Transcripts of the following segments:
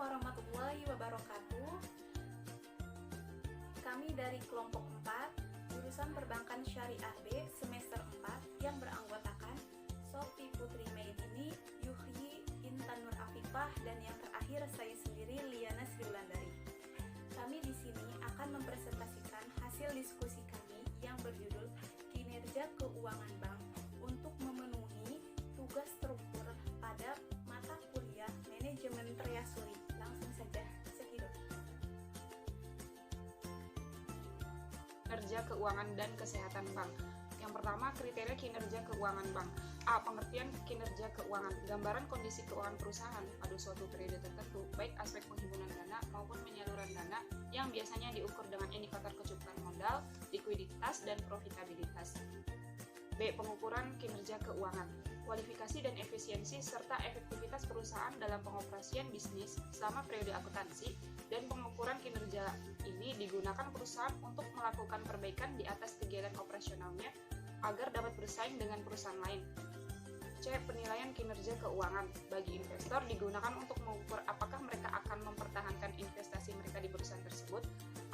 warahmatullahi wabarakatuh. Kami dari kelompok 4, jurusan Perbankan Syariah B semester 4 yang beranggotakan Sofi Putri Maidini, Yuhyi, Intan Nur Afifah, dan yang terakhir saya sendiri, Liana Sriwulandari. Kami di sini akan mempresentasikan hasil diskusi kami yang berjudul Kinerja Keuangan Bank untuk memenuhi tugas struktur pada mata kuliah Manajemen Treasury. Langsung saja, sekidot. Kinerja keuangan dan kesehatan bank. Yang pertama, kriteria kinerja keuangan bank. A. Pengertian kinerja keuangan. Gambaran kondisi keuangan perusahaan pada suatu periode tertentu, baik aspek penghimpunan dana maupun penyaluran dana yang biasanya diukur dengan indikator kecukupan modal, likuiditas, dan profitabilitas. B. Pengukuran kinerja keuangan. Kualifikasi dan efisiensi serta efektivitas perusahaan dalam pengoperasian bisnis selama periode akuntansi, dan pengukuran kinerja ini digunakan perusahaan untuk melakukan perbaikan di atas kegiatan operasionalnya agar dapat bersaing dengan perusahaan lain. C. Penilaian kinerja keuangan. Bagi investor digunakan untuk mengukur apakah mereka akan mempertahankan investasi mereka di perusahaan tersebut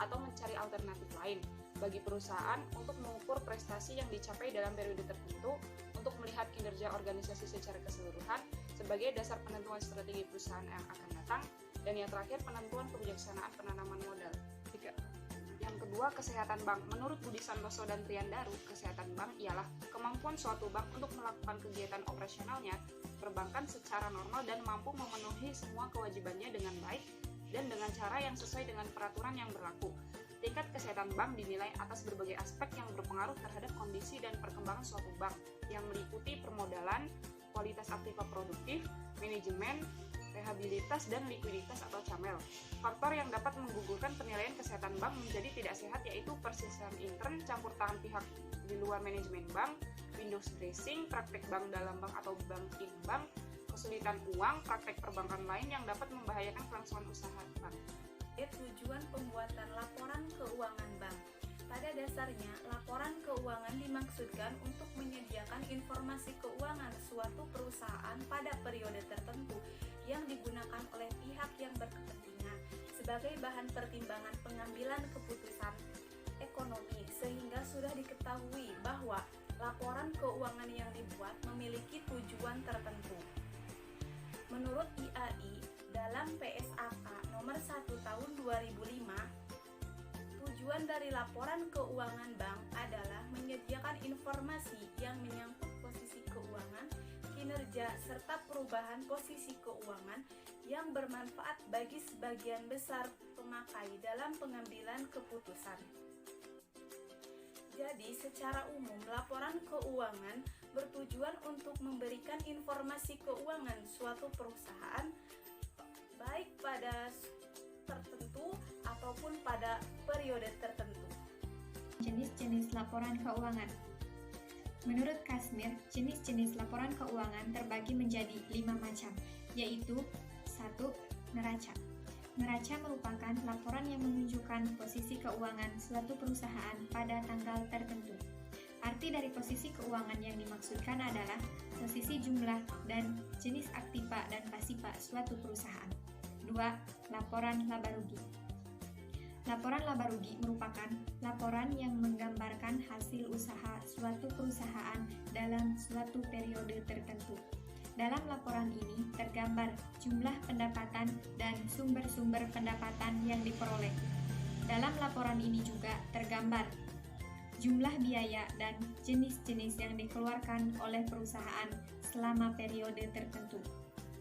atau mencari alternatif lain. Bagi perusahaan untuk mengukur prestasi yang dicapai dalam periode tertentu, untuk melihat kinerja organisasi secara keseluruhan sebagai dasar penentuan strategi perusahaan yang akan datang, dan yang terakhir penentuan kebijaksanaan penanaman modal. Yang kedua, kesehatan bank. Menurut Budi Santoso dan Triandaru, kesehatan bank ialah kemampuan suatu bank untuk melakukan kegiatan operasionalnya perbankan secara normal dan mampu memenuhi semua kewajibannya dengan baik dan dengan cara yang sesuai dengan peraturan yang berlaku. Tingkat kesehatan bank dinilai atas berbagai aspek yang berpengaruh terhadap kondisi dan perkembangan suatu bank, yang meliputi permodalan, kualitas aktiva produktif, manajemen, rehabilitas, dan likuiditas atau camel. Faktor yang dapat menggugurkan penilaian kesehatan bank menjadi tidak sehat yaitu persisian intern, campur tangan pihak di luar manajemen bank, windows dressing, praktek bank dalam bank atau bank in bank, kesulitan uang, praktek perbankan lain yang dapat membahayakan kelangsungan usaha bank. Tujuan pembuatan laporan keuangan bank. Pada dasarnya, laporan keuangan dimaksudkan untuk menyediakan informasi keuangan suatu perusahaan pada periode tertentu yang digunakan oleh pihak yang berkepentingan sebagai bahan pertimbangan pengambilan keputusan ekonomi, sehingga sudah diketahui bahwa laporan keuangan yang dibuat memiliki tujuan tertentu. Menurut IAI, dalam PSAK nomor 1 tahun 2005, tujuan dari laporan keuangan bank adalah menyediakan informasi yang menyangkut posisi keuangan, kinerja, serta perubahan posisi keuangan yang bermanfaat bagi sebagian besar pemakai dalam pengambilan keputusan. Jadi, secara umum, laporan keuangan bertujuan untuk memberikan informasi keuangan suatu perusahaan baik pada tertentu ataupun pada periode tertentu. Jenis-jenis laporan keuangan. Menurut Kasmir, jenis-jenis laporan keuangan terbagi menjadi 5 macam, yaitu 1. Neraca. Neraca merupakan laporan yang menunjukkan posisi keuangan suatu perusahaan pada tanggal tertentu. Arti dari posisi keuangan yang dimaksudkan adalah posisi jumlah dan jenis aktiva dan pasiva suatu perusahaan. 2. Laporan laba rugi. Laporan laba rugi merupakan laporan yang menggambarkan hasil usaha suatu perusahaan dalam suatu periode tertentu. Dalam laporan ini tergambar jumlah pendapatan dan sumber-sumber pendapatan yang diperoleh. Dalam laporan ini juga tergambar jumlah biaya dan jenis-jenis yang dikeluarkan oleh perusahaan selama periode tertentu.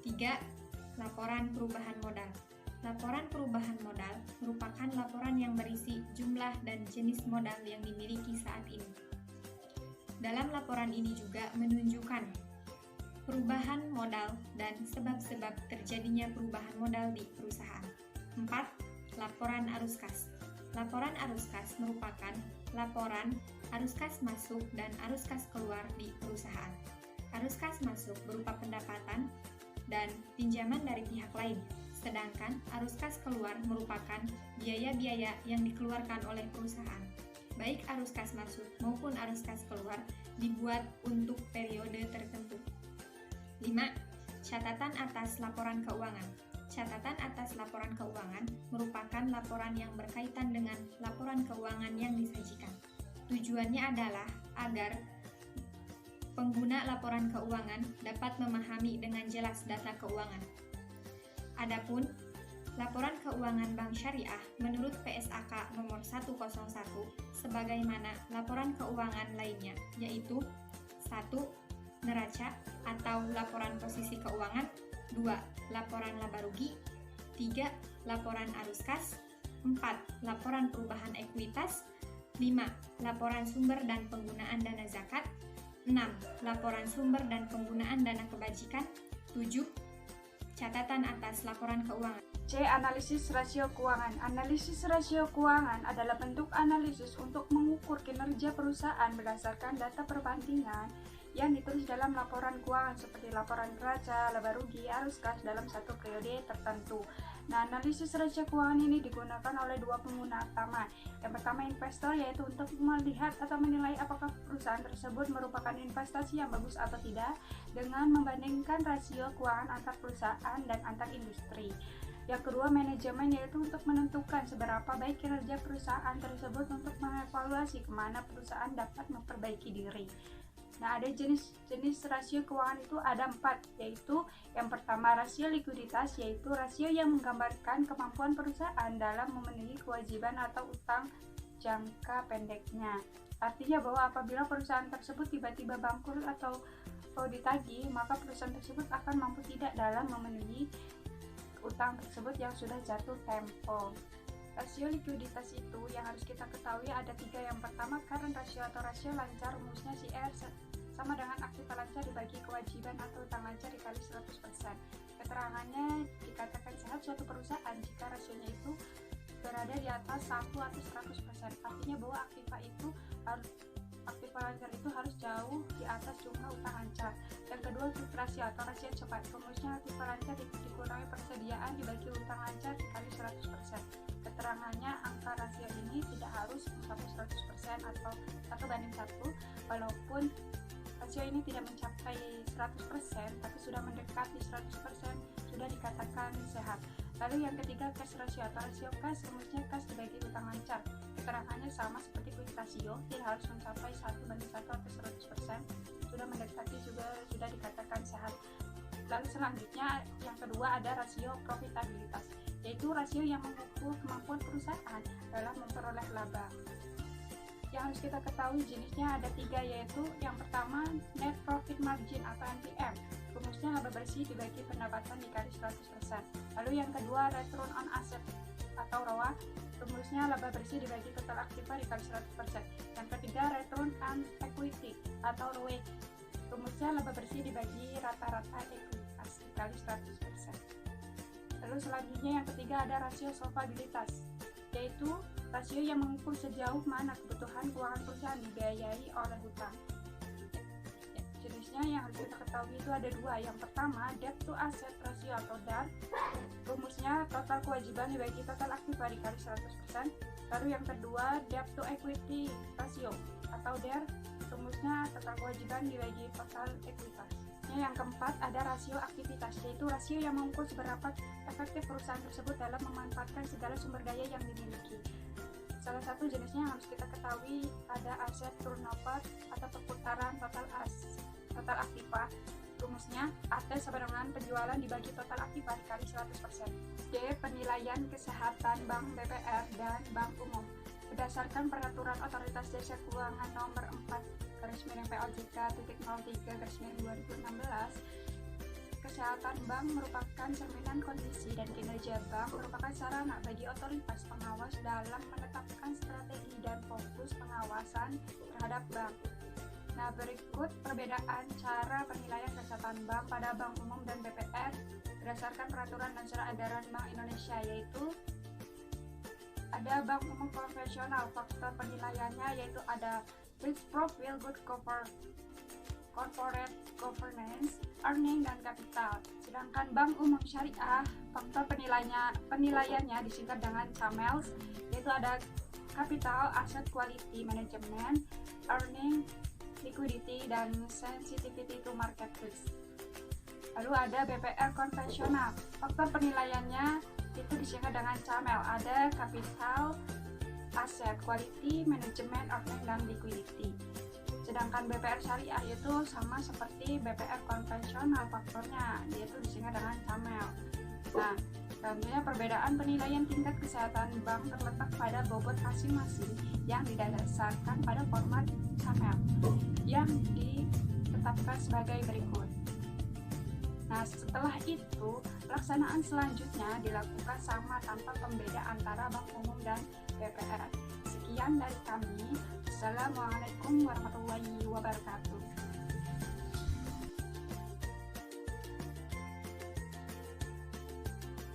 3. Laporan perubahan modal. Laporan perubahan modal merupakan laporan yang berisi jumlah dan jenis modal yang dimiliki saat ini. Dalam laporan ini juga menunjukkan perubahan modal dan sebab-sebab terjadinya perubahan modal di perusahaan. 4. Laporan arus kas. Laporan arus kas merupakan laporan arus kas masuk dan arus kas keluar di perusahaan. Arus kas masuk berupa pendapatan dan pinjaman dari pihak lain, sedangkan arus kas keluar merupakan biaya-biaya yang dikeluarkan oleh perusahaan. Baik arus kas masuk maupun arus kas keluar dibuat untuk periode tertentu. 5. Catatan atas laporan keuangan. Catatan atas laporan keuangan merupakan laporan yang berkaitan dengan laporan keuangan yang disajikan. Tujuannya adalah agar pengguna laporan keuangan dapat memahami dengan jelas data keuangan. Adapun laporan keuangan Bank Syariah menurut PSAK nomor 101 sebagaimana laporan keuangan lainnya, yaitu 1. Neraca atau laporan posisi keuangan, 2. Laporan laba rugi, 3. Laporan arus kas, 4. Laporan perubahan ekuitas, 5. Laporan sumber dan penggunaan dana zakat, 6. Laporan sumber dan penggunaan dana kebajikan, 7. Catatan atas laporan keuangan. C. Analisis rasio keuangan. Analisis rasio keuangan adalah bentuk analisis untuk mengukur kinerja perusahaan berdasarkan data perbandingan yang ditulis dalam laporan keuangan seperti laporan neraca, laba rugi, arus kas dalam satu periode tertentu. Nah, analisis rasio keuangan ini digunakan oleh dua pengguna utama. Yang pertama investor, yaitu untuk melihat atau menilai apakah perusahaan tersebut merupakan investasi yang bagus atau tidak dengan membandingkan rasio keuangan antar perusahaan dan antar industri. Yang kedua, manajemen, yaitu untuk menentukan seberapa baik kinerja perusahaan tersebut untuk mengevaluasi kemana perusahaan dapat memperbaiki diri. Nah, ada jenis rasio keuangan itu ada 4, yaitu yang pertama rasio likuiditas, yaitu rasio yang menggambarkan kemampuan perusahaan dalam memenuhi kewajiban atau utang jangka pendeknya. Artinya bahwa apabila perusahaan tersebut tiba-tiba bangkrut atau ditagih, maka perusahaan tersebut akan mampu tidak dalam memenuhi utang tersebut yang sudah jatuh tempo. Rasio likuiditas itu yang harus kita ketahui ada 3. Yang pertama, current ratio atau rasio lancar, rumusnya CR sama dengan aktiva lancar dibagi kewajiban atau utang lancar dikali 100%. Keterangannya dikatakan sehat suatu perusahaan jika rasionya itu berada di atas 1 atau 100%. Artinya bahwa aktiva lancar itu harus jauh di atas jumlah utang lancar. Yang kedua, quick ratio atau rasio cepat, rumusnya aktiva lancar dikurangi persediaan dibagi utang lancar dikali 100%. Keterangannya angka rasio ini tidak harus mencapai 100% atau 1:1, walaupun rasio ini tidak mencapai 100% tapi sudah mendekati 100% sudah dikatakan sehat. Lalu yang ketiga, cash ratio atau rasio kas, rumusnya kas dibagi utang lancar. Keterangannya sama seperti quick ratio, tidak harus mencapai 1:1 atau 100%, sudah mendekati juga sudah dikatakan sehat. Lalu selanjutnya yang kedua ada rasio profitabilitas, yaitu rasio yang mengukur kemampuan perusahaan dalam memperoleh laba. Yang harus kita ketahui jenisnya ada 3, yaitu yang pertama net profit margin atau NPM, rumusnya laba bersih dibagi pendapatan dikali 100%. Lalu yang kedua return on asset atau ROA, rumusnya laba bersih dibagi total aktiva dikali 100%. Yang ketiga return on equity atau ROE, rumusnya laba bersih dibagi rata-rata ekuitas dikali 100%. Lalu selanjutnya yang ketiga ada rasio solvabilitas, yaitu rasio yang mengukur sejauh mana kebutuhan keuangan perusahaan dibiayai oleh hutang. Jenisnya yang harus kita ketahui itu ada 2. Yang pertama debt to asset ratio atau DAR, rumusnya total kewajiban dibagi total aktiva dikali 100%. Lalu yang kedua debt to equity ratio atau DER, rumusnya total kewajiban dibagi total ekuitas. Yang keempat ada rasio aktivitas, yaitu rasio yang mengukur seberapa efektif perusahaan tersebut dalam memanfaatkan segala sumber daya yang dimiliki. Salah satu jenisnya yang harus kita ketahui ada aset turnover atau perputaran total aktiva, rumusnya AT sama dengan penjualan dibagi total aktiva dikali 100%. D. Penilaian kesehatan Bank BPR dan Bank Umum. Berdasarkan Peraturan Otoritas Jasa Keuangan Nomor 4/POJK.03/2016, kesehatan bank merupakan cerminan kondisi dan kinerja bank merupakan sarana bagi otoritas pengawas dalam menetapkan strategi dan fokus pengawasan terhadap bank. Nah, berikut perbedaan cara penilaian kesehatan bank pada Bank Umum dan BPR berdasarkan peraturan dan surat edaran Bank Indonesia, yaitu ada Bank Umum konvensional. Faktor penilaiannya yaitu ada risk profile, good corporate governance, earning, dan capital. Sedangkan Bank Umum Syariah, faktor penilaiannya disingkat dengan CAMELS, yaitu ada capital, asset quality management, earning, liquidity, dan sensitivity to market risk. Lalu ada BPR konvensional. Faktor penilaiannya itu disingkat dengan CAMEL. Ada capital, asset, quality, management, earning, dan liquidity. Sedangkan BPR syariah itu sama seperti BPR konvensional, faktornya dia itu disingkat dengan CAMEL. Nah, tentunya perbedaan penilaian tingkat kesehatan bank terletak pada bobot masing-masing yang didasarkan pada format CAMEL yang ditetapkan sebagai berikut. Nah, setelah itu, pelaksanaan selanjutnya dilakukan sama tanpa pembeda antara bank umum dan BPR. Sekian dari kami. Assalamualaikum warahmatullahi wabarakatuh.